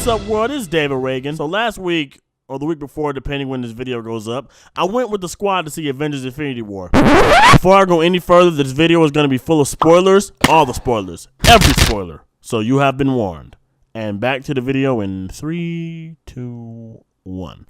What's up, world? It's David Ragin. So last week, or the week before, depending when this video goes up, I went with the squad to see Avengers Infinity War. Before I go any further, this video is going to be full of spoilers. All the spoilers. Every spoiler. So you have been warned. And back to the video in 3, 2, 1.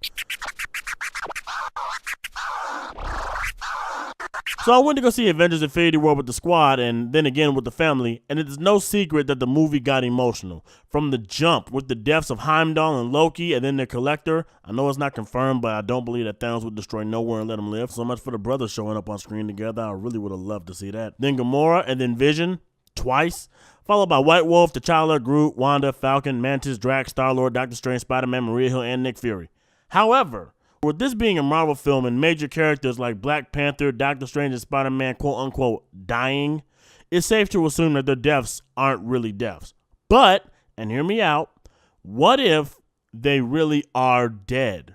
So I went to go see Avengers Infinity War with the squad and then again with the family, and it is no secret that the movie got emotional. From the jump, with the deaths of Heimdall and Loki and then the Collector. I know it's not confirmed, but I don't believe that Thanos would destroy nowhere and let him live. So much for the brothers showing up on screen together. I really would have loved to see that. Then Gamora and then Vision, twice. Followed by White Wolf, T'Challa, Groot, Wanda, Falcon, Mantis, Drax, Star-Lord, Doctor Strange, Spider-Man, Maria Hill, and Nick Fury. However, with this being a Marvel film and major characters like Black Panther, Doctor Strange, and Spider-Man quote-unquote dying, it's safe to assume that their deaths aren't really deaths. But, and hear me out, what if they really are dead?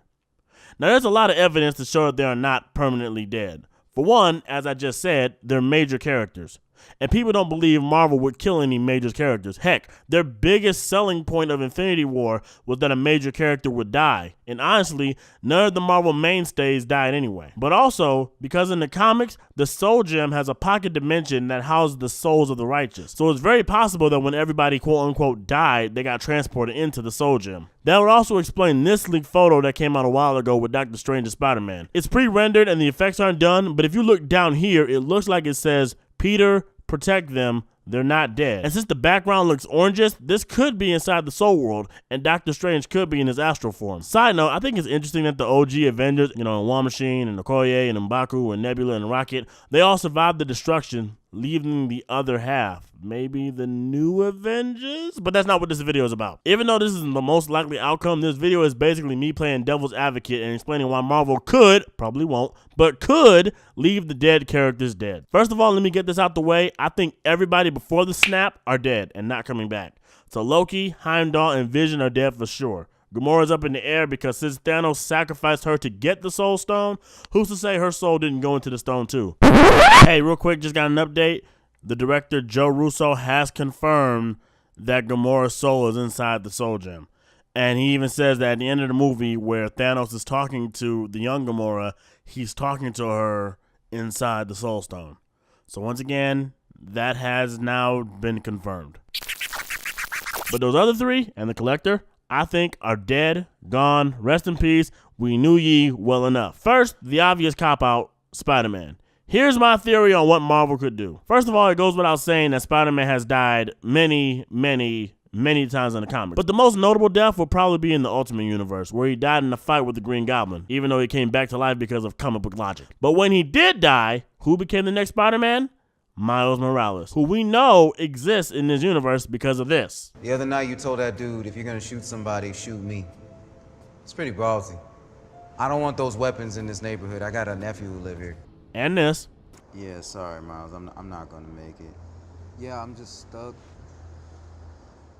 Now, there's a lot of evidence to show that they are not permanently dead. For one, as I just said, they're major characters. And people don't believe Marvel would kill any major characters. Heck, their biggest selling point of Infinity War was that a major character would die. And honestly, none of the Marvel mainstays died anyway. But also, because in the comics, the Soul Gem has a pocket dimension that houses the souls of the righteous. So it's very possible that when everybody quote-unquote died, they got transported into the Soul Gem. That would also explain this leaked photo that came out a while ago with Doctor Strange and Spider-Man. It's pre-rendered and the effects aren't done, but if you look down here, it looks like it says, "Peter, protect them, they're not dead." And since the background looks orangish, this could be inside the Soul World, and Doctor Strange could be in his astral form. Side note, I think it's interesting that the OG Avengers, and War Machine, and Okoye, and M'Baku, and Nebula, and Rocket, they all survived the destruction, leaving the other half. Maybe the new Avengers? But that's not what this video is about. Even though this is the most likely outcome, this video is basically me playing devil's advocate and explaining why Marvel could, probably won't, but could leave the dead characters dead. First of all, let me get this out the way. I think everybody before the snap are dead and not coming back. So Loki, Heimdall, and Vision are dead for sure. Gamora's up in the air because since Thanos sacrificed her to get the Soul Stone, who's to say her soul didn't go into the stone too? Hey, real quick, just got an update. The director, Joe Russo, has confirmed that Gamora's soul is inside the Soul Gem. And he even says that at the end of the movie where Thanos is talking to the young Gamora, he's talking to her inside the Soul Stone. So once again, that has now been confirmed. But those other three and the Collector, I think, are dead, gone, rest in peace, we knew ye well enough. First, the obvious cop-out, Spider-Man. Here's my theory on what Marvel could do. First of all, it goes without saying that Spider-Man has died many times in the comics. But the most notable death will probably be in the Ultimate Universe, where he died in a fight with the Green Goblin, even though he came back to life because of comic book logic. But when he did die, who became the next Spider-Man? Miles Morales, who we know exists in this universe because of this. The other night you told that dude, if you're gonna shoot somebody, shoot me. It's pretty ballsy. I don't want those weapons in this neighborhood. I got a nephew who live here. And this. Yeah, sorry, Miles. I'm not gonna make it. Yeah, I'm just stuck.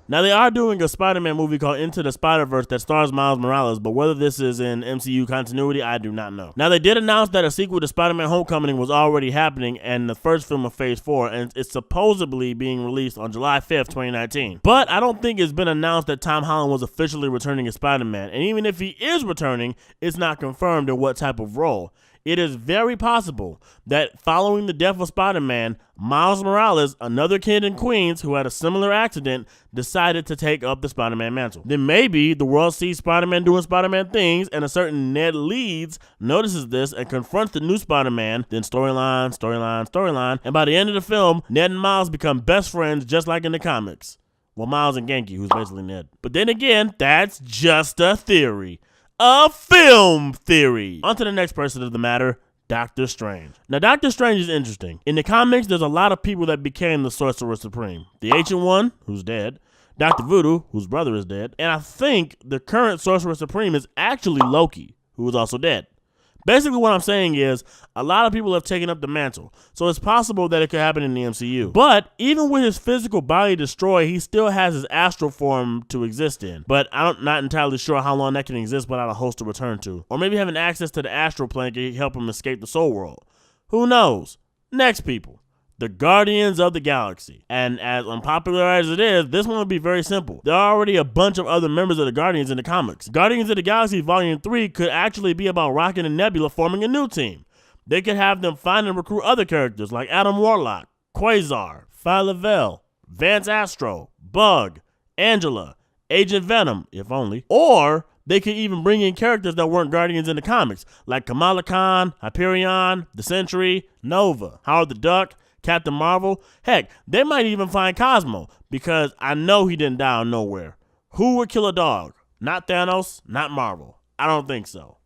Now, they are doing a Spider-Man movie called Into the Spider-Verse that stars Miles Morales, but whether this is in MCU continuity, I do not know. Now, they did announce that a sequel to Spider-Man Homecoming was already happening and the first film of Phase 4, and it's supposedly being released on July 5th, 2019. But I don't think it's been announced that Tom Holland was officially returning as Spider-Man, and even if he is returning, it's not confirmed in what type of role. It is very possible that following the death of Spider-Man, Miles Morales, another kid in Queens who had a similar accident, decided to take up the Spider-Man mantle. Then maybe the world sees Spider-Man doing Spider-Man things and a certain Ned Leeds notices this and confronts the new Spider-Man, then storyline, and by the end of the film, Ned and Miles become best friends just like in the comics. Well, Miles and Genki, who's basically Ned. But then again, that's just a theory. A film theory. On to the next person of the matter, Doctor Strange. Now, Doctor Strange is interesting. In the comics, there's a lot of people that became the Sorcerer Supreme. The Ancient One, who's dead. Dr. Voodoo, whose brother is dead. And I think the current Sorcerer Supreme is actually Loki, who is also dead. Basically, what I'm saying is a lot of people have taken up the mantle, so it's possible that it could happen in the MCU. But even with his physical body destroyed, he still has his astral form to exist in. But I'm not entirely sure how long that can exist without a host to return to. Or maybe having access to the astral plane can help him escape the soul world. Who knows? Next people. the Guardians of the Galaxy. And as unpopular as it is, this one will be very simple. There are already a bunch of other members of the Guardians in the comics. Guardians of the Galaxy Volume 3 could actually be about Rocket and Nebula forming a new team. They could have them find and recruit other characters like Adam Warlock, Quasar, Phyla-Vell, Vance Astro, Bug, Angela, Agent Venom, if only. Or they could even bring in characters that weren't Guardians in the comics, like Kamala Khan, Hyperion, the Sentry, Nova, Howard the Duck, Captain Marvel. Heck, they might even find Cosmo, because I know he didn't die out of nowhere. Who would kill a dog? Not Thanos, not Marvel. I don't think so.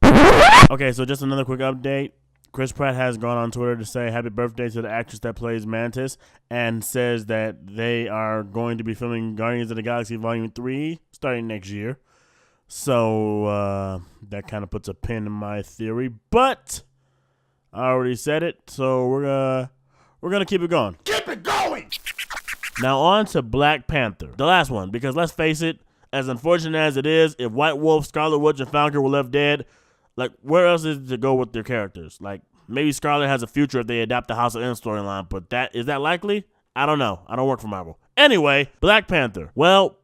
Okay, so just another quick update. Chris Pratt has gone on Twitter to say happy birthday to the actress that plays Mantis and says that they are going to be filming Guardians of the Galaxy Volume 3 starting next year. So that kind of puts a pin in my theory, but I already said it, so we're gonna keep it going. Keep it going! Now on to Black Panther, the last one, because let's face it, as unfortunate as it is, if White Wolf, Scarlet Witch, and Falcon were left dead, like, where else is it to go with their characters? Like, maybe Scarlet has a future if they adapt the House of M storyline, but is that likely? I don't know. I don't work for Marvel. Anyway, Black Panther. Well,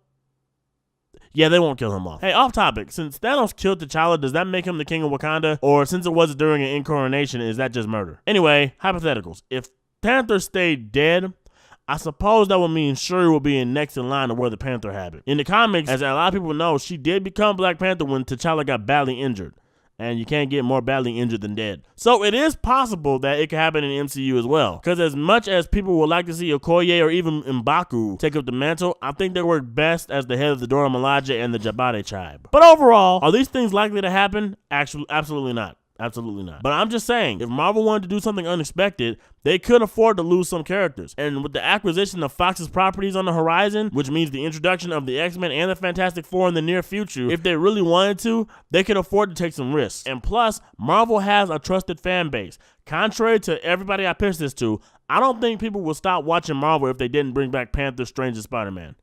yeah, they won't kill him off. Hey, off topic. Since Thanos killed T'Challa, does that make him the king of Wakanda? Or since it was during an incarnation, is that just murder? Anyway, hypotheticals. If Panther stayed dead, I suppose that would mean Shuri will be next in line to wear the Panther habit. In the comics, as a lot of people know, she did become Black Panther when T'Challa got badly injured. And you can't get more badly injured than dead. So it is possible that it could happen in MCU as well. Because as much as people would like to see Okoye or even M'Baku take up the mantle, I think they work best as the head of the Dora Milaje and the Jabate tribe. But overall, are these things likely to happen? Actually, absolutely not. Absolutely not. But I'm just saying, if Marvel wanted to do something unexpected, they could afford to lose some characters. And with the acquisition of Fox's properties on the horizon, which means the introduction of the X-Men and the Fantastic Four in the near future, if they really wanted to, they could afford to take some risks. And plus, Marvel has a trusted fan base. Contrary to everybody I pitched this to, I don't think people will stop watching Marvel if they didn't bring back Panther, Strange, and Spider-Man.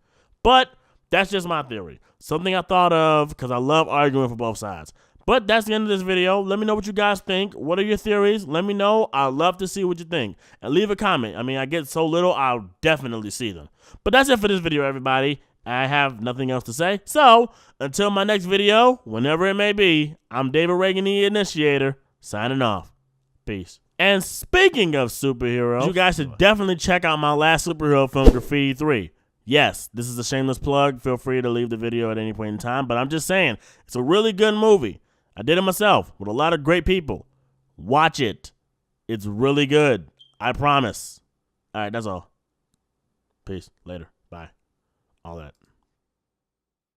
But that's just my theory. Something I thought of because I love arguing for both sides. But that's the end of this video. Let me know what you guys think. What are your theories? Let me know. I'd love to see what you think. And leave a comment. I mean, I get so little, I'll definitely see them. But that's it for this video, everybody. I have nothing else to say. So, until my next video, whenever it may be, I'm David Ragin, the Initiator, signing off. Peace. And speaking of superheroes, you guys should definitely check out my last superhero film, Graffiti 3. Yes, this is a shameless plug. Feel free to leave the video at any point in time. But I'm just saying, it's a really good movie. I did it myself with a lot of great people. Watch it. It's really good. I promise. All right, that's all. Peace. Later. Bye. All that.